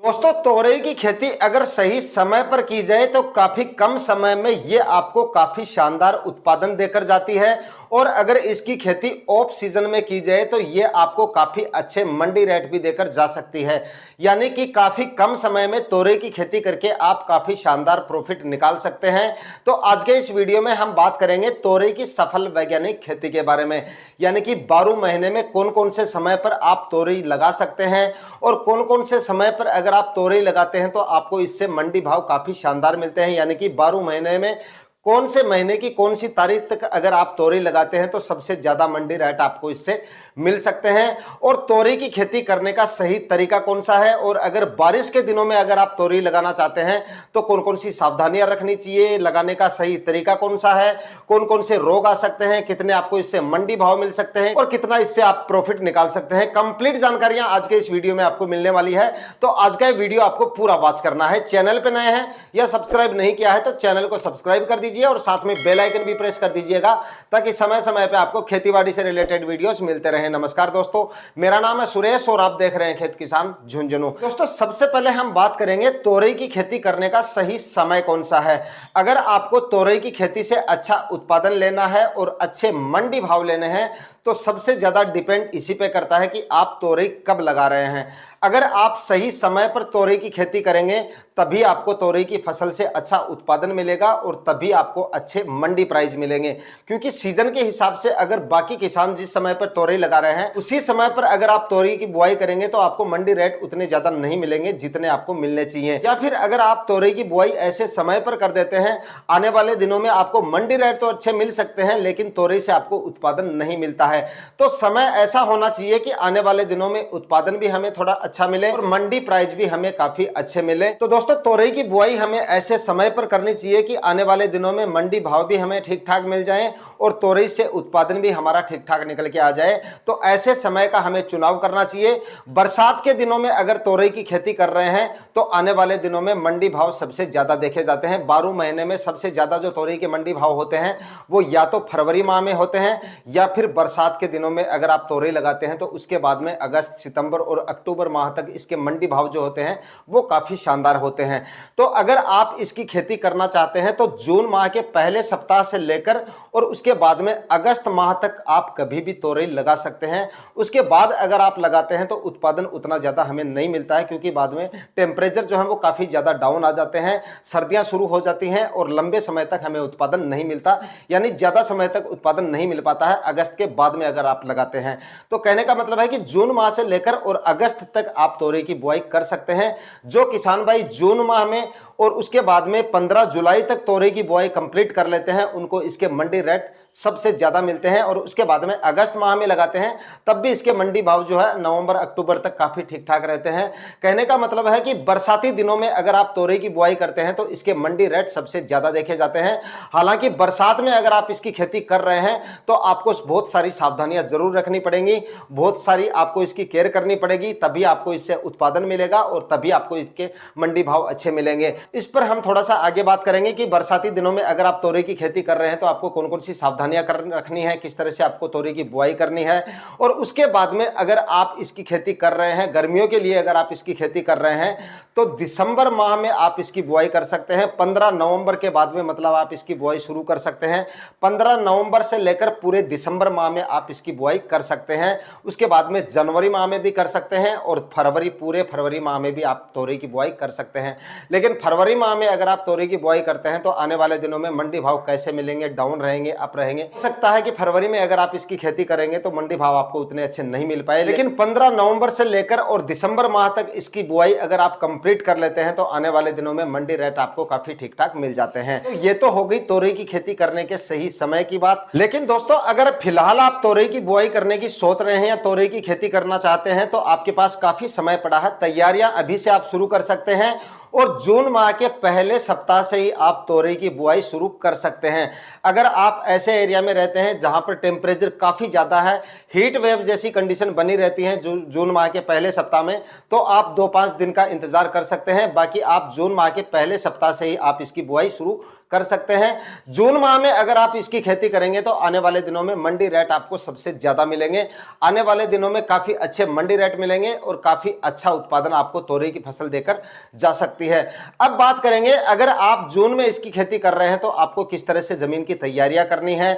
दोस्तों, तोरई की खेती अगर सही समय पर की जाए तो काफी कम समय में ये आपको काफी शानदार उत्पादन देकर जाती है। और अगर इसकी खेती ऑफ सीजन में की जाए तो ये आपको काफी अच्छे मंडी रेट भी देकर जा सकती है। यानी कि काफी कम समय में तोरई की खेती करके आप काफी शानदार प्रॉफिट निकाल सकते हैं। तो आज के इस वीडियो में हम बात करेंगे तोरई की सफल वैज्ञानिक खेती के बारे में, यानी कि 12 महीने में कौन कौन से समय पर आप तोरई लगा सकते हैं और कौन कौन से समय पर अगर आप तोरई लगाते हैं तो आपको इससे मंडी भाव काफी शानदार मिलते हैं। यानी कि 12 महीने में कौन से महीने की कौन सी तारीख तक अगर आप तोरई लगाते हैं तो सबसे ज्यादा मंडी रेट आपको इससे मिल सकते हैं। और तोरई की खेती करने का सही तरीका कौन सा है, और अगर बारिश के दिनों में अगर आप तोरई लगाना चाहते हैं तो कौन कौन सी सावधानियां रखनी चाहिए, लगाने का सही तरीका कौन सा है, कौन कौन से रोग आ सकते हैं, कितने आपको इससे मंडी भाव मिल सकते हैं और कितना इससे आप प्रॉफिट निकाल सकते हैं। कंप्लीट जानकारियां आज के इस वीडियो में आपको मिलने वाली है। तो आज का वीडियो आपको पूरा वॉच करना है। चैनल पे नए हैं या सब्सक्राइब नहीं किया है तो चैनल को सब्सक्राइब कर दीजिए और साथ में बेल आइकन भी प्रेस कर दीजिएगा ताकि समय समय पे आपको खेतीबाड़ी से रिलेटेड वीडियोस मिलते रहे। नमस्कार दोस्तों, मेरा नाम है सुरेश और आप देख रहे हैं खेत किसान झुंझुनू। दोस्तों, सबसे पहले हम बात करेंगे तोरई की खेती करने का सही समय कौन सा है। अगर आपको तोरई की खेती से अच्छा उत्पादन लेना है और अच्छे मंडी भाव लेने हैं तो सबसे ज्यादा डिपेंड इसी पे करता है कि आप तोरई कब लगा रहे हैं। अगर आप सही समय पर तोरई की खेती करेंगे तभी आपको तोरई की फसल से अच्छा उत्पादन मिलेगा और तभी आपको अच्छे मंडी प्राइस मिलेंगे। क्योंकि सीजन के हिसाब से अगर बाकी किसान जिस समय पर तोरई लगा रहे हैं उसी समय पर अगर आप तोरई की बुआई करेंगे तो आपको मंडी रेट उतने ज्यादा नहीं मिलेंगे जितने आपको मिलने चाहिए। या फिर अगर आप तोरई की बुआई ऐसे समय पर कर देते हैं, आने वाले दिनों में आपको मंडी रेट तो अच्छे मिल सकते हैं लेकिन तोरई से आपको उत्पादन नहीं मिलता है। तो समय ऐसा होना चाहिए कि आने वाले दिनों में उत्पादन भी हमें थोड़ा अच्छा मिले और मंडी प्राइस भी हमें काफी अच्छे मिले। तो दोस्तों, तोरई की बुआई हमें ऐसे समय पर करनी चाहिए कि आने वाले दिनों में मंडी भाव भी हमें ठीक ठाक मिल जाए और तोरई से उत्पादन भी हमारा ठीक ठाक निकल के आ जाए। तो ऐसे समय का हमें चुनाव करना चाहिए। बरसात के दिनों में अगर तोरई की खेती कर रहे हैं तो आने वाले दिनों में मंडी भाव सबसे ज्यादा देखे जाते हैं। 12 महीने में सबसे ज्यादा जो तोरई के मंडी भाव होते हैं वो या तो फरवरी माह में होते हैं या फिर बरसात के दिनों में अगर आप तोरई लगाते हैं तो उसके बाद में अगस्त, सितंबर और अक्टूबर माह तक इसके मंडी भाव जो होते हैं वो काफी शानदार होते हैं। तो अगर आप इसकी खेती करना चाहते हैं तो जून माह के पहले सप्ताह से लेकर और उसके बाद में अगस्त माह तक आप कभी भी तोरई लगा सकते हैं। उसके बाद अगर आप लगाते हैं तो उत्पादन उतना ज्यादा हमें नहीं मिलता है क्योंकि बाद में टेम्परेचर जो है वो काफी ज्यादा डाउन आ जाते हैं, सर्दियां शुरू हो जाती हैं और लंबे समय तक हमें उत्पादन नहीं मिलता, यानी ज्यादा समय तक उत्पादन नहीं मिल पाता है अगस्त के बाद में अगर आप लगाते हैं। तो कहने का मतलब है कि जून माह से लेकर और अगस्त तक आप तोरई की बुआई कर सकते हैं। जो किसान भाई जून माह में और उसके बाद में 15 जुलाई तक तोरई की बुआई कंप्लीट कर लेते हैं उनको इसके मंडी रेट सबसे ज्यादा मिलते हैं। और उसके बाद में अगस्त माह में लगाते हैं तब भी इसके मंडी भाव जो है नवंबर अक्टूबर तक काफी ठीक ठाक रहते हैं। कहने का मतलब है कि बरसाती दिनों में अगर आप तोरई की बुआई करते हैं तो इसके मंडी रेट सबसे ज्यादा देखे जाते हैं। हालांकि बरसात में अगर आप इसकी खेती कर रहे हैं तो आपको बहुत सारी सावधानियां जरूर रखनी पड़ेंगी, बहुत सारी आपको इसकी केयर करनी पड़ेगी, तभी आपको इससे उत्पादन मिलेगा और तभी आपको इसके मंडी भाव अच्छे मिलेंगे। इस पर हम थोड़ा सा आगे बात करेंगे कि बरसाती दिनों में अगर आप तोरई की खेती कर रहे हैं तो आपको कौन कौन सी सावधानियां रखनी है, किस तरह से आपको तोरई की बुआई करनी है। और उसके बाद में अगर आप इसकी खेती कर रहे हैं गर्मियों के लिए, अगर आप इसकी खेती कर रहे हैं तो दिसंबर माह में आप इसकी बुआई कर सकते हैं। 15 नवंबर के बाद में मतलब आप इसकी बुआई शुरू कर सकते हैं। 15 नवंबर से लेकर पूरे दिसंबर माह में आप इसकी बुआई कर सकते हैं। उसके बाद में जनवरी माह में भी कर सकते हैं और पूरे फरवरी माह में भी आप तोरई की बुआई कर सकते हैं। लेकिन फरवरी माह में अगर आप तोरई की बुआई करते हैं तो आने वाले दिनों में मंडी भाव कैसे मिलेंगे, डाउन रहेंगे, अप रहेंगे। हो सकता है कि फरवरी में अगर आप इसकी खेती करेंगे तो मंडी भाव आपको उतने अच्छे नहीं मिल पाए। लेकिन 15 नवंबर से लेकर और दिसंबर माह तक इसकी बुआई अगर आप कंप्लीट कर लेते हैं तो आने वाले दिनों में मंडी रेट आपको काफी ठीक ठाक मिल जाते हैं। तो ये तो हो गई तोरई की खेती करने के सही समय की बात। लेकिन दोस्तों, अगर फिलहाल आप तोरई की बुआई करने की सोच रहे हैं या तोरई की खेती करना चाहते हैं तो आपके पास काफी समय पड़ा है। तैयारियां अभी से आप शुरू कर सकते हैं और जून माह के पहले सप्ताह से ही आप तोरई की बुआई शुरू कर सकते हैं। अगर आप ऐसे एरिया में रहते हैं जहां पर टेम्परेचर काफ़ी ज़्यादा है, हीट वेव जैसी कंडीशन बनी रहती है जून माह के पहले सप्ताह में, तो आप 2-5 दिन का इंतजार कर सकते हैं। बाकी आप जून माह के पहले सप्ताह से ही आप इसकी बुआई शुरू कर सकते हैं। जून माह में अगर आप इसकी खेती करेंगे तो आने वाले दिनों में मंडी रेट आपको सबसे ज्यादा मिलेंगे। आने वाले दिनों में काफी अच्छे मंडी रेट मिलेंगे और काफी अच्छा उत्पादन आपको तोरई की फसल देकर जा सकती है। अब बात करेंगे, अगर आप जून में इसकी खेती कर रहे हैं तो आपको किस तरह से जमीन की तैयारियां करनी है,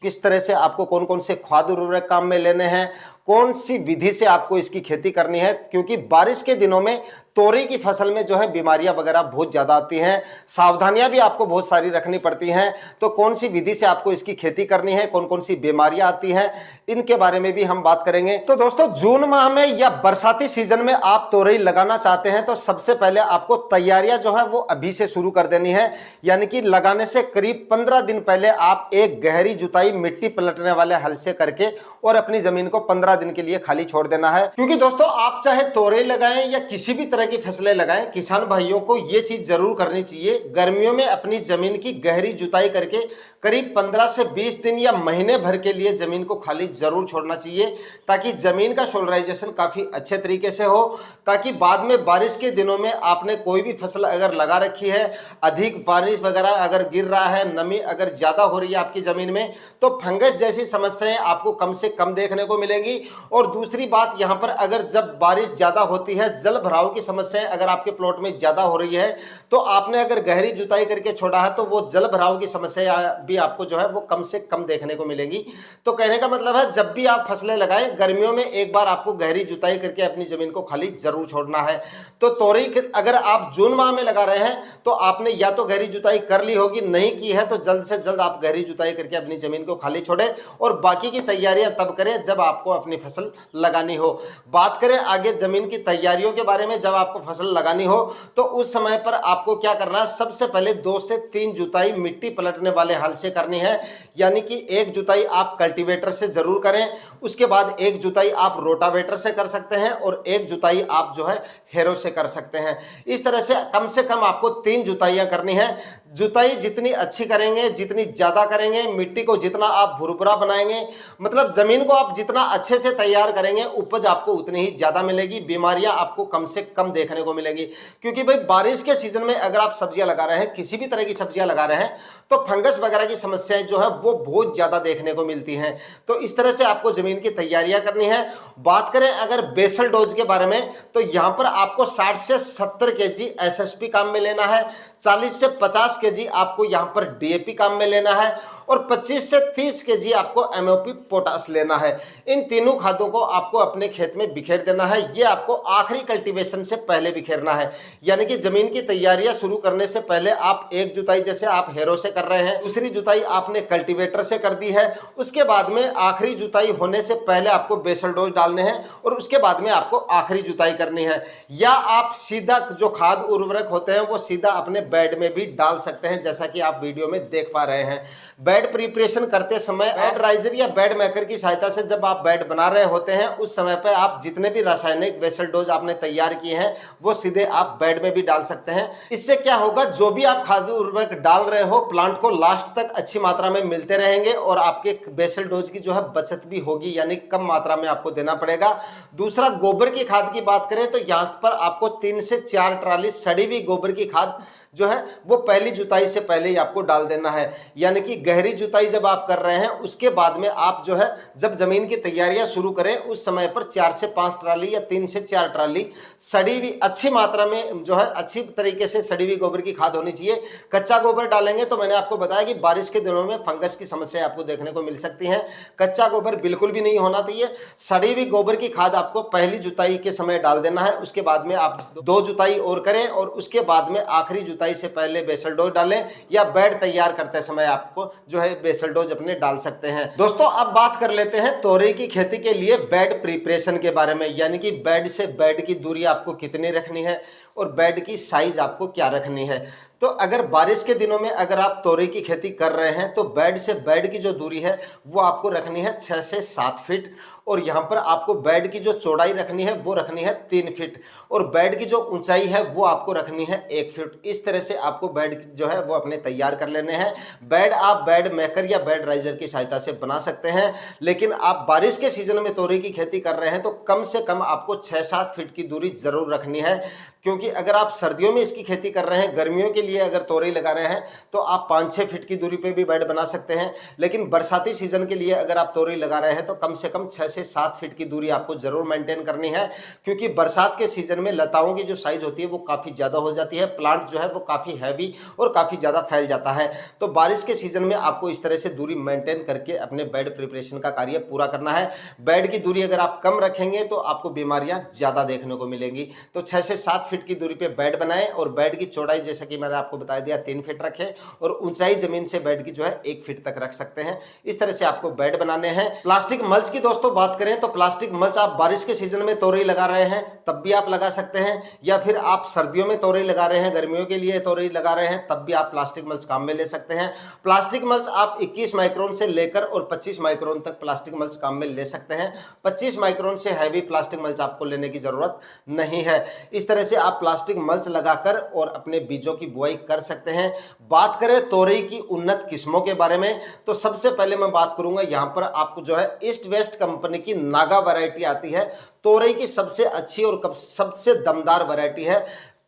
किस तरह से आपको कौन कौन से खाद उर्वरक काम में लेने हैं, कौन सी विधि से आपको इसकी खेती करनी है, क्योंकि बारिश के दिनों में तोरई की फसल में जो है बीमारियां वगैरह बहुत ज्यादा आती हैं, सावधानियां भी आपको बहुत सारी रखनी पड़ती हैं। तो कौन सी विधि से आपको इसकी खेती करनी है, कौन कौन सी बीमारियां आती हैं, इनके बारे में भी हम बात करेंगे। तो दोस्तों, जून माह में या बरसाती सीजन में आप तोरई लगाना चाहते हैं तो सबसे पहले आपको तैयारियां जो है वो अभी से शुरू कर देनी है। यानी कि लगाने से करीब 15 दिन पहले आप एक गहरी जुताई मिट्टी पलटने वाले हल से करके और अपनी जमीन को 15 दिन के लिए खाली छोड़ देना है। क्योंकि दोस्तों, आप चाहे तोरई लगाएं या किसी भी तरह की फसलें लगाएं, किसान भाइयों को यह चीज जरूर करनी चाहिए, गर्मियों में अपनी जमीन की गहरी जुताई करके करीब 15 से 20 दिन या महीने भर के लिए जमीन को खाली जरूर छोड़ना चाहिए, ताकि जमीन का सोलराइजेशन काफी अच्छे तरीके से हो, ताकि बाद में बारिश के दिनों में आपने कोई भी फसल अगर लगा रखी है, अधिक बारिश वगैरह अगर गिर रहा है, नमी अगर ज्यादा हो रही है आपकी जमीन में, तो फंगस जैसी समस्याएं आपको कम से कम देखने को मिलेंगी। और दूसरी बात, यहाँ पर अगर जब बारिश ज्यादा होती है, जल भराव की समस्याएं अगर आपके प्लॉट में ज्यादा हो रही है, तो आपने अगर गहरी जुताई करके छोड़ा है तो वो जल भराव की समस्या भी आपको जो है वो कम से कम देखने को मिलेगी। तो कहने का मतलब है, जब भी आप फसलें लगाएं, गर्मियों में एक बार आपको गहरी जुताई करके अपनी जमीन को खाली जरूर छोड़ना है। तो तोरई अगर आप जून माह में लगा रहे हैं तो आपने या तो गहरी जुताई कर ली होगी, नहीं की है तो जल्द से जल्द आप गहरी जुताई करके अपनी जमीन को खाली छोड़े और बाकी की तैयारियां तब करें जब आपको अपनी फसल लगानी हो। बात करें आगे जमीन की तैयारियों के बारे में, जब आपको फसल लगानी हो तो उस समय पर आपको क्या करना है, सबसे पहले 2 से 3 जुताई मिट्टी पलटने वाले हल से करनी है। यानी कि एक जुताई आप कल्टीवेटर से जरूर करें, उसके बाद एक जुताई आप रोटावेटर से कर सकते हैं और एक जुताई आप जो है हेरो से कर सकते हैं। इस तरह से कम आपको 3 जुताइयां करनी है। जुताई जितनी अच्छी करेंगे, जितनी ज्यादा करेंगे, मिट्टी को जितना आप भुरभुरा बनाएंगे, मतलब जमीन को आप जितना अच्छे से तैयार करेंगे, उपज आपको उतनी ही ज्यादा मिलेगी, बीमारियां आपको कम से कम देखने को मिलेगी। क्योंकि भाई बारिश के सीजन में अगर आप सब्जियां लगा रहे हैं, किसी भी तरह की सब्जियां लगा रहे हैं, तो फंगस वगैरह की समस्याएं जो है वो बहुत ज्यादा देखने को मिलती हैं। तो इस तरह से आपको जमीन की तैयारियां करनी है। बात करें अगर बेसल डोज के बारे में, तो यहां पर आपको 60 से 70 केजी एसएसपी काम में लेना है, 40 से 50 केजी आपको यहां पर डीएपी काम में लेना है और 25 से 30 केजी आपको एमओपी पोटास लेना है। इन तीनों खादों को आपको अपने खेत में बिखेर देना है। ये आपको आखिरी कल्टीवेशन से पहले बिखेरना है। यानी कि जमीन की तैयारियां शुरू करने से पहले आप एक जुताई जैसे आप हेरो से कर रहे हैं, दूसरी जुताई आपने कल्टीवेटर से कर दी है, उसके बाद में आखिरी जुताई होने से पहले आपको बेसल डोज डालने हैं और उसके बाद में आपको आखिरी जुताई करनी है। या आप सीधा जो खाद उर्वरक होते हैं वो सीधा अपने बेड में भी डाल सकते हैं, जैसा कि आप वीडियो में देख पा रहे हैं। बेड प्रिपरेशन करते समय बेड राइजर या बेड मेकर की सहायता से जब आप बेड बना रहे होते हैं, उस समय पर आप जितने भी रासायनिक बेसल डोज आपने तैयार किए हैं वो सीधे आप बेड में भी डाल सकते हैं। इससे क्या होगा, जो भी आप खाद उर्वरक डाल रहे हो प्लांट को लास्ट तक अच्छी मात्रा में मिलते रहेंगे और आपके बेसल डोज की जो है बचत भी होगी, यानी कम मात्रा में आपको देना पड़ेगा। दूसरा, गोबर की खाद की बात करें तो यहां पर आपको 3 से 4 ट्राली सड़ी हुई गोबर की खाद जो है वो पहली जुताई से पहले ही आपको डाल देना है। यानी कि गहरी जुताई जब आप कर रहे हैं उसके बाद में आप जो है जब जमीन की तैयारियां शुरू करें उस समय पर 4 से 5 ट्राली या 3 से 4 ट्राली सड़ी हुई अच्छी मात्रा में जो है अच्छी तरीके से सड़ी हुई गोबर की खाद होनी चाहिए। कच्चा गोबर डालेंगे तो मैंने आपको बताया कि बारिश के दिनों में फंगस की समस्या आपको देखने को मिल सकती है। कच्चा गोबर बिल्कुल भी नहीं होना चाहिए। सड़ी हुई गोबर की खाद आपको पहली जुताई के समय डाल देना है। उसके बाद में आप 2 जुताई और करें और उसके बाद में आखिरी जुताई से पहले बेसल डोज डालें या बेड तैयार करते समय आपको जो है बेसल डोज अपने डाल सकते हैं। दोस्तों, अब बात कर लेते हैं तोरई की खेती के लिए बेड प्रिपरेशन के बारे में, यानी कि बेड से बेड की दूरी आपको कितनी रखनी है और बेड की साइज आपको क्या रखनी है। तो अगर बारिश के दिनों में अगर आप तोरई की खेती कर रहे हैं तो बेड से बेड की जो दूरी है वो आपको रखनी है 6 से 7 फीट और यहाँ पर आपको बेड की जो चौड़ाई रखनी है वो रखनी है 3 फीट और बेड की जो ऊंचाई है वो आपको रखनी है 1 फीट। इस तरह से आपको बेड जो है वो अपने तैयार कर लेने हैं। बेड आप बेड मेकर या बेड राइजर की सहायता से बना सकते हैं, लेकिन आप बारिश के सीजन में तोरई की खेती कर रहे हैं तो कम से कम आपको 6-7 फीट की दूरी जरूर रखनी है। क्योंकि अगर आप सर्दियों में इसकी खेती कर रहे हैं, गर्मियों के लिए अगर तोरई लगा रहे हैं तो आप 5-6 फीट की दूरी पे भी बेड बना सकते हैं, लेकिन बरसाती सीजन के लिए अगर आप तोरई लगा रहे हैं तो कम से कम 6 से 7 फीट की दूरी आपको जरूर मेंटेन करनी है, क्योंकि बरसात के सीजन में लताओं की जो साइज होती है वो काफ़ी ज़्यादा हो जाती है, प्लांट जो है वो काफ़ी हैवी और काफ़ी ज़्यादा फैल जाता है। तो बारिश के सीजन में आपको इस तरह से दूरी मेंटेन करके अपने बेड प्रिपरेशन का कार्य पूरा करना है। बेड की दूरी अगर आप कम रखेंगे तो आपको बीमारियां ज़्यादा देखने को मिलेंगी। तो 6 से 7 फीट की दूरी पे बेड बनाएं और बेड की चौड़ाई जैसा कि मैंने आपको बता दिया 3 फीट रखें और ऊंचाई जमीन से बेड की जो है 1 फीट तक रख सकते हैं। इस तरह से आपको बेड बनाने हैं। प्लास्टिक मल्च की दोस्तों बात करें तो प्लास्टिक मल्च आप बारिश के सीजन में तोरई लगा रहे हैं तब भी आप लगा सकते हैं, या फिर आप सर्दियों में तोरई लगा रहे हैं, गर्मियों के लिए तोरई लगा रहे हैं तब भी आप प्लास्टिक मल्च काम में ले सकते हैं। प्लास्टिक मल्च आप 21 माइक्रोन से लेकर और 25 माइक्रोन तक प्लास्टिक मल्च काम में ले सकते हैं। 25 माइक्रोन से हैवी प्लास्टिक मल्च आपको लेने की जरूरत नहीं है। इस तरह से आप प्लास्टिक मल्च लगाकर और अपने बीजों की बुआई कर सकते हैं। बात करें तोरई की उन्नत किस्मों के बारे में तो सबसे पहले मैं बात करूंगा, यहां पर आपको जो है ईस्ट वेस्ट कंपनी की नागा वैरायटी आती है। तोरई की सबसे अच्छी और सबसे दमदार वैरायटी है।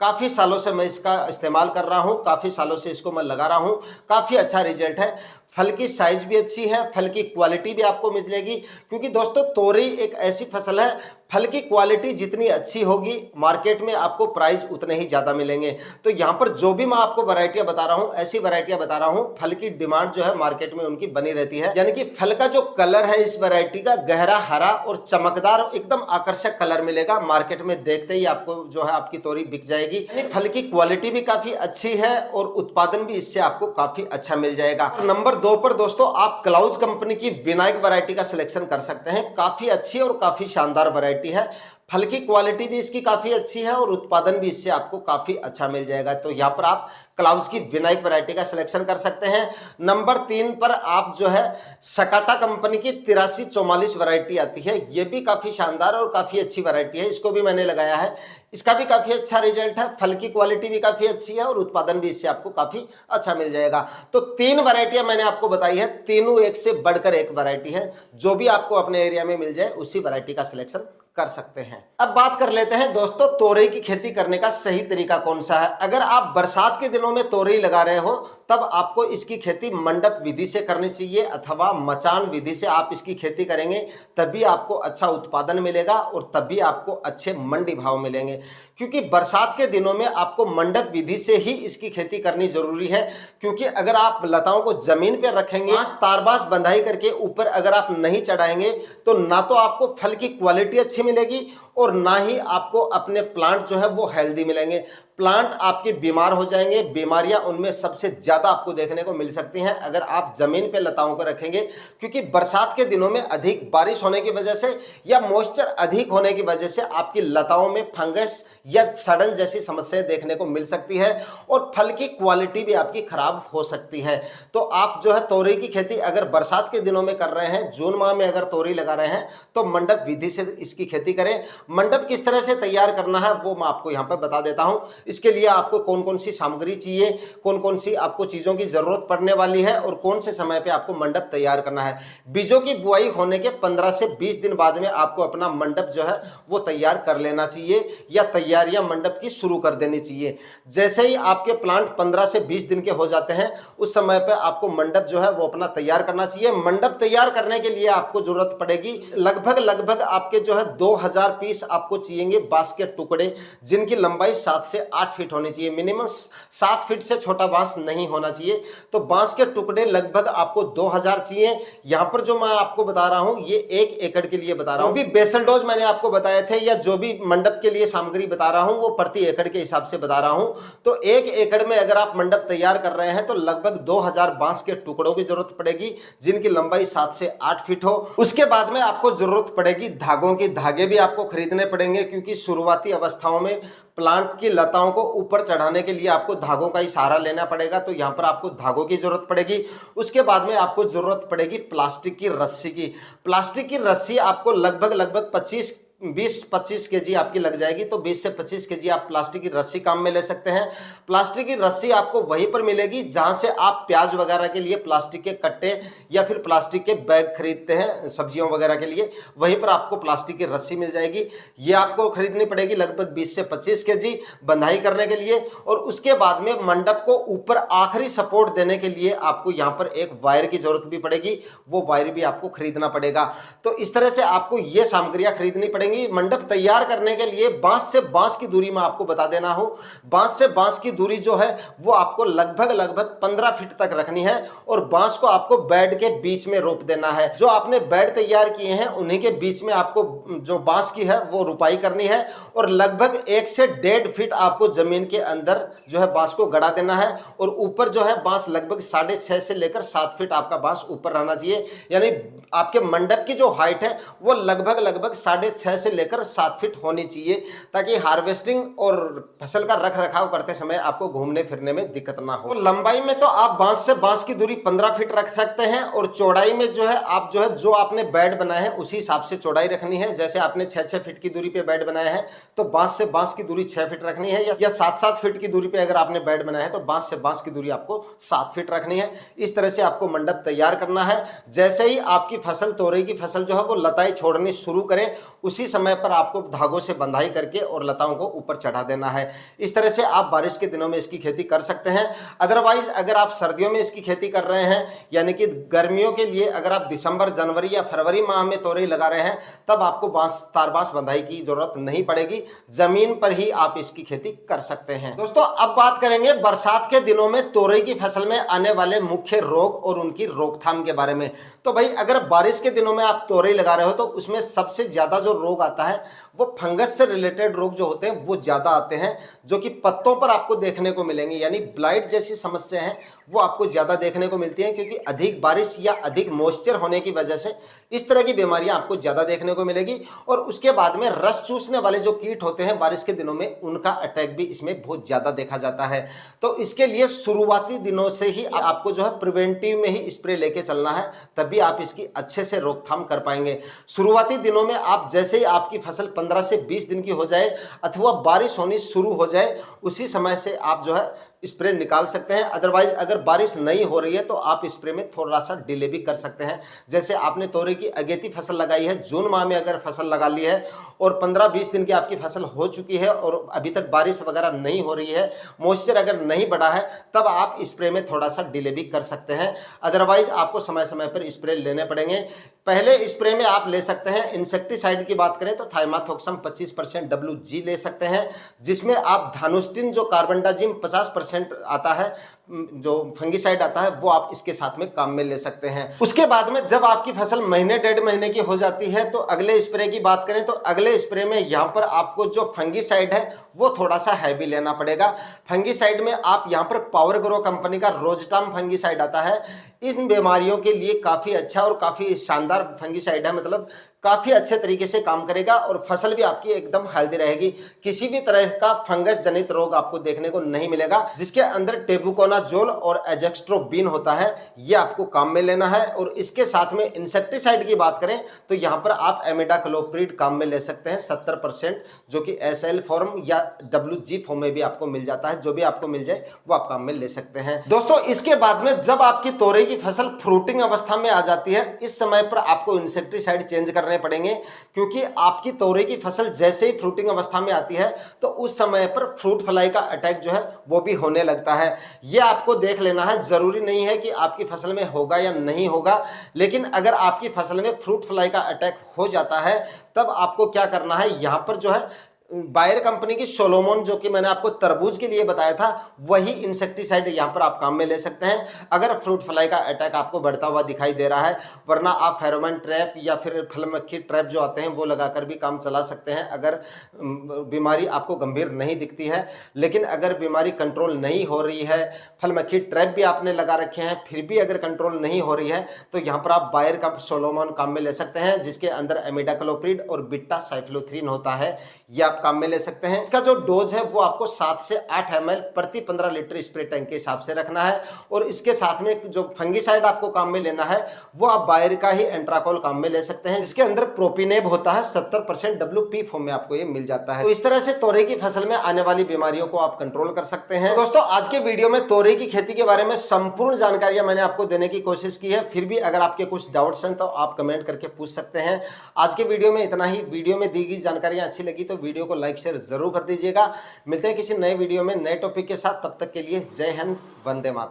काफ़ी सालों से मैं इसका इस्तेमाल कर रहा हूँ, काफ़ी सालों से इसको मैं लगा रहा हूँ, काफ़ी अच्छा रिजल्ट है। फल की साइज भी अच्छी है, फल की क्वालिटी भी आपको मिलेगी, क्योंकि दोस्तों तोरई एक ऐसी फसल है, फल की क्वालिटी जितनी अच्छी होगी मार्केट में आपको प्राइस उतने ही ज़्यादा मिलेंगे। तो यहाँ पर जो भी मैं आपको वैरायटियाँ बता रहा हूँ ऐसी वैरायटियाँ बता रहा हूँ, फल की डिमांड जो है मार्केट में उनकी बनी रहती है। यानी कि फल का जो कलर है इस वैरायटी का गहरा हरा और चमकदार एकदम आकर्षक कलर मिलेगा। मार्केट में देखते ही आपको जो है आपकी तोरई बिक जाएगी। यानी फल की क्वालिटी भी काफ़ी अच्छी है और उत्पादन भी इससे आपको काफ़ी अच्छा मिल जाएगा। नंबर 2 पर दोस्तों आप क्लाउज कंपनी की विनायक वैरायटी का सिलेक्शन कर सकते हैं। काफ़ी अच्छी और काफ़ी शानदार वैरायटी है। फल की क्वालिटी भी इसकी काफी अच्छी है और उत्पादन भी इससे आपको काफी अच्छा मिल जाएगा। तो यहां पर आप क्लाउज की विनायक वैरायटी का सिलेक्शन कर सकते हैं। नंबर 3 पर आप जो है सकाटा कंपनी की 8344 वैरायटी आती है। यह भी काफी शानदार और काफी अच्छी वैरायटी है, इसको भी मैंने लगाया है। इसका भी काफी अच्छा रिजल्ट है, फल की क्वालिटी भी काफी अच्छी है और उत्पादन भी इससे आपको काफी अच्छा मिल जाएगा। तो 3 वैरायटियां मैंने आपको बताई है, तीनों एक से बढ़कर एक वैरायटी है। जो भी आपको अपने एरिया में मिल जाए उसी वैरायटी का सिलेक्शन कर सकते हैं। अब बात कर लेते हैं दोस्तों तोरई की खेती करने का सही तरीका कौन सा है। अगर आप बरसात के दिनों में तोरई लगा रहे हो तब आपको इसकी खेती मंडप विधि से करनी चाहिए अथवा मचान विधि से आप इसकी खेती करेंगे, तभी आपको अच्छा उत्पादन मिलेगा और तभी आपको अच्छे मंडी भाव मिलेंगे। क्योंकि बरसात के दिनों में आपको मंडप विधि से ही इसकी खेती करनी जरूरी है, क्योंकि अगर आप लताओं को जमीन पर रखेंगे, तारबास बंधाई करके ऊपर अगर आप नहीं चढ़ाएंगे तो ना तो आपको फल की क्वालिटी अच्छी मिलेगी और ना ही आपको अपने प्लांट जो है वो हेल्दी मिलेंगे। प्लांट आपके बीमार हो जाएंगे, बीमारियां उनमें सबसे ज्यादा आपको देखने को मिल सकती हैं अगर आप जमीन पे लताओं को रखेंगे। क्योंकि बरसात के दिनों में अधिक बारिश होने की वजह से या मॉइस्चर अधिक होने की वजह से आपकी लताओं में फंगस या सड़न जैसी समस्याएं देखने को मिल सकती है और फल की क्वालिटी भी आपकी खराब हो सकती है। तो आप जो है तोरई की खेती अगर बरसात के दिनों में कर रहे हैं, जून माह में अगर तोरई लगा रहे हैं तो मंडप विधि से इसकी खेती करें। मंडप किस तरह से तैयार करना है वो मैं आपको यहाँ पर बता देता हूँ। इसके लिए आपको कौन कौन सी सामग्री चाहिए, कौन कौन सी आपको चीजों की जरूरत पड़ने वाली है और कौन से समय पे आपको मंडप तैयार करना है। बीजों की बुआई होने के 15 से 20 दिन बाद में आपको अपना मंडप जो है वो तैयार कर लेना चाहिए या तैयारियां मंडप की शुरू कर देनी चाहिए। जैसे ही आपके प्लांट 15 से 20 दिन के हो जाते हैं उस समय पे आपको मंडप जो है वो अपना तैयार करना चाहिए। मंडप तैयार करने के लिए आपको जरूरत पड़ेगी लगभग आपके जो है 2000 पीस आपको चाहिए बांस के टुकड़े, जिनकी लंबाई 7 से 8 फीट होनी चाहिए। मिनिमम 7 फीट से छोटा बांस नहीं होना चाहिए। तो बांस के टुकड़े लगभग आपको 2000 चाहिए। यहां पर जो मैं आपको बता रहा हूं ये 1 एकड़ के लिए बता रहा हूं। जो भी बेसल डोज मैंने आपको बताए थे या जो भी मंडप के लिए सामग्री बता रहा हूं वो प्रति एकड़ के हिसाब से बता रहा हूं। तो 1 एकड़ में अगर आप मंडप तैयार कर रहे हैं तो लगभग 2000 बांस के टुकड़ों की जरूरत पड़ेगी, जिनकी लंबाई 7 से 8 फीट हो। उसके बाद में आपको जरूरत पड़ेगी धागों की। धागे भी आपको खरीदने पड़ेंगे, क्योंकि शुरुआती अवस्थाओं में प्लांट की लताओं को ऊपर चढ़ाने के लिए आपको धागों का ही सहारा लेना पड़ेगा। तो यहाँ पर आपको धागों की जरूरत पड़ेगी। उसके बाद में आपको जरूरत पड़ेगी प्लास्टिक की रस्सी की। प्लास्टिक की रस्सी आपको लगभग 25 20-25 केजी आपकी लग जाएगी, तो 20 से 25 केजी आप प्लास्टिक की रस्सी काम में ले सकते हैं। प्लास्टिक की रस्सी आपको वहीं पर मिलेगी जहां से आप प्याज वगैरह के लिए प्लास्टिक के कट्टे या फिर प्लास्टिक के बैग खरीदते हैं सब्जियों वगैरह के लिए, वहीं पर आपको प्लास्टिक की रस्सी मिल जाएगी। ये आपको खरीदनी पड़ेगी लगभग 20 से 25 केजी बंधाई करने के लिए। और उसके बाद में मंडप को ऊपर आखिरी सपोर्ट देने के लिए आपको यहां पर एक वायर की जरूरत भी पड़ेगी, वो वायर भी आपको खरीदना पड़ेगा। तो इस तरह से आपको ये सामग्रियां खरीदनी पड़ेंगी। मंडप तैयार करने के लिए बांस से बांस की दूरी में आपको बता देना हो, बांस से बांस की दूरी जो है वो आपको लगभग 15 फीट तक रखनी है। और बांस को आपको बेड के बीच में रोप देना है। जो आपने बेड तैयार किए हैं उन्हीं के बीच में आपको जो बांस की है वो रुपाई करनी है। और लगभग 1 से 1.5 फीट आपको जमीन के अंदर जो है बांस को गड़ा देना है। और ऊपर जो है बांस लगभग 6.5 से लेकर 7 फीट आपका बांस ऊपर रहना चाहिए। यानी आपके मंडप की जो हाइट है वो लगभग 6.5 से लेकर 7 फीट होनी चाहिए, ताकि हार्वेस्टिंग और फसल का रख रखाव करते समय आपको घूमने फिरने में दिक्कत ना हो। तो लंबाई में तो आप बांस से बांस की दूरी 15 फीट रख सकते हैं। और चौड़ाई में जो है आप जो आपने बेड बनाए हैं उसी हिसाब से चौड़ाई रखनी है। जैसे आपने 6-6 फीट की दूरी पे बेड बनाया है तो बांस से बांस की दूरी 6 फीट रखनी है, या 7-7 फीट की दूरी पे अगर आपने बेड बनाया है तो बांस से बांस की दूरी आपको 7 फीट रखनी है। इस तरह से आपको मंडप तैयार करना है। जैसे ही आपकी फसल, तोरई की फसल जो है वो लताएं छोड़नी शुरू करे, उसी समय पर आपको धागों से बंधाई करके और लताओं को ऊपर चढ़ा देना है। इस तरह से आप बारिश के दिनों में इसकी खेती कर सकते हैं। अदरवाइज अगर आप सर्दियों में इसकी खेती कर रहे हैं, यानी कि गर्मियों के लिए अगर आप दिसंबर, जनवरी या फरवरी माह में तोरई लगा रहे हैं, तब आपको तारबांस बंधाई की जरूरत नहीं पड़ेगी, जमीन पर ही आप इसकी खेती कर सकते हैं। दोस्तों अब बात करेंगे बरसात के दिनों में तोरई की फसल में आने वाले मुख्य रोग और उनकी रोकथाम के बारे में। तो भाई अगर बारिश के दिनों में आप तोरई लगा रहे हो तो उसमें सबसे ज्यादा जो रोग आता है वो फंगस से रिलेटेड रोग जो होते हैं वो ज्यादा आते हैं, जो कि पत्तों पर आपको देखने को मिलेंगे। यानी ब्लाइट जैसी समस्या है वो आपको ज्यादा देखने को मिलती है, क्योंकि अधिक बारिश या अधिक मॉइस्चर होने की वजह से इस तरह की बीमारियां आपको ज्यादा देखने को मिलेगी। और उसके बाद में रस चूसने वाले जो कीट होते हैं बारिश के दिनों में, उनका अटैक भी इसमें बहुत ज्यादा देखा जाता है। तो इसके लिए शुरुआती दिनों से ही आपको जो है प्रिवेंटिव में ही स्प्रे लेके चलना है, तभी आप इसकी अच्छे से रोकथाम कर पाएंगे। शुरुआती दिनों में आप जैसे ही आपकी फसल 15 से 20 दिन की हो जाए अथवा बारिश होनी शुरू हो जाए, उसी समय से आप जो है स्प्रे निकाल सकते हैं। अदरवाइज अगर बारिश नहीं हो रही है तो आप स्प्रे में थोड़ा सा डिले भी कर सकते हैं। जैसे आपने तोरई की अगेती फसल लगाई है, जून माह में अगर फसल लगा ली है और 15-20 दिन की आपकी फसल हो चुकी है और अभी तक बारिश वगैरह नहीं हो रही है, मॉइस्चर अगर नहीं बढ़ा है, तब आप स्प्रे में थोड़ा सा डिले भी कर सकते हैं। अदरवाइज आपको समय समय पर स्प्रे लेने पड़ेंगे। पहले स्प्रे में आप ले सकते हैं, इंसेक्टिसाइड की बात करें तो थाइमाथोक्सम 25% WG ले सकते हैं, जिसमें आप धानुस्टिन जो कार्बेंडाजिम 50% आता है, जो फंगिसाइड आता है, वो आप इसके साथ में काम में ले सकते हैं। उसके बाद में जब आपकी फसल महीने 1.5 महीने की हो जाती है तो अगले स्प्रे की बात करें तो अगले स्प्रे में यहाँ पर आपको जो फंगिसाइड है वो थोड़ा सा हैवी लेना पड़ेगा। फंगिसाइड में आप यहाँ पर पावर ग्रो कंपनी का रोजटाम फंगिसाइड आता है। इन बीमारियों के लिए काफी अच्छा और काफी शानदार फंगिसाइड है, मतलब काफी अच्छे तरीके से काम करेगा और फसल भी आपकी एकदम हेल्दी रहेगी। किसी भी तरह का फंगस जनित रोग आपको देखने को नहीं मिलेगा। जिसके अंदर टेबुकोनाजोल और एजेक्स्ट्रोबिन होता है, ये आपको काम में लेना है। और इसके साथ में इंसेक्टिसाइड की बात करें तो यहाँ पर आप एमिडाक्लोप्रिड काम में ले सकते हैं 70%, जो कि SL फॉर्म या WG फॉर्म में भी आपको मिल जाता है। जो भी आपको मिल जाए वो आप काम में ले सकते हैं। दोस्तों इसके बाद में जब आपकी तोरई की फसल फ्रूटिंग अवस्था में आ जाती है, इस समय पर आपको इंसेक्टिसाइड चेंज करने पड़ेंगे, क्योंकि आपकी तोरई की फसल जैसे ही फ्रूटिंग अवस्था में आती है तो उस समय पर फ्रूट फ्लाई का अटैक जो है वो भी होने लगता है। ये आपको देख लेना है। जरूरी नहीं है कि आपकी फसल में होगा या नहीं होगा, लेकिन अगर आपकी फसल में फ्रूट फ्लाई का अटैक हो जाता है तब आपको क्या करना है, यहां पर जो है बायर कंपनी की सोलोमोन, जो कि मैंने आपको तरबूज के लिए बताया था, वही इंसेक्टिसाइड यहां पर आप काम में ले सकते हैं अगर फ्रूट फ्लाई का अटैक आपको बढ़ता हुआ दिखाई दे रहा है। वरना आप फेरोमोन ट्रैप या फिर फल मक्खी ट्रैप जो आते हैं वो लगाकर भी काम चला सकते हैं, अगर बीमारी आपको गंभीर नहीं दिखती है। लेकिन अगर बीमारी कंट्रोल नहीं हो रही है, फल मक्खी ट्रैप भी आपने लगा रखे हैं, फिर भी अगर कंट्रोल नहीं हो रही है, तो यहाँ पर आप बायर का सोलोमोन काम में ले सकते हैं, जिसके अंदर एमिडाक्लोप्रिड और बीटा साइक्लोथ्रीन होता है। ये आप काम में ले सकते हैं। इसका जो डोज है वो आपको 7 से 8 ml प्रति 15 लीटर स्प्रे टैंक के हिसाब से रखना है। और इसके साथ में जो फंगिसाइड आपको काम में लेना है वो आप बायर का ही एंट्राकोल काम में ले सकते हैं, जिसके अंदर प्रोपिनेब होता है। 70% WP फॉर्म में आपको ये मिल जाता है। तो इस तरह से तोरई की फसल में आने वाली बीमारियों को आप कंट्रोल कर सकते हैं। तो दोस्तों आज के वीडियो में तोरई की खेती के बारे में संपूर्ण जानकारियां मैंने आपको देने की कोशिश की है। फिर भी अगर आपके कुछ डाउट्स हैं तो आप कमेंट करके पूछ सकते हैं। आज के वीडियो में इतना ही। वीडियो में दी गई जानकारियां अच्छी लगी तो वीडियो को लाइक शेयर जरूर कर दीजिएगा। मिलते हैं किसी नए वीडियो में नए टॉपिक के साथ, तब तक के लिए जय हिंद, वंदे मातरम।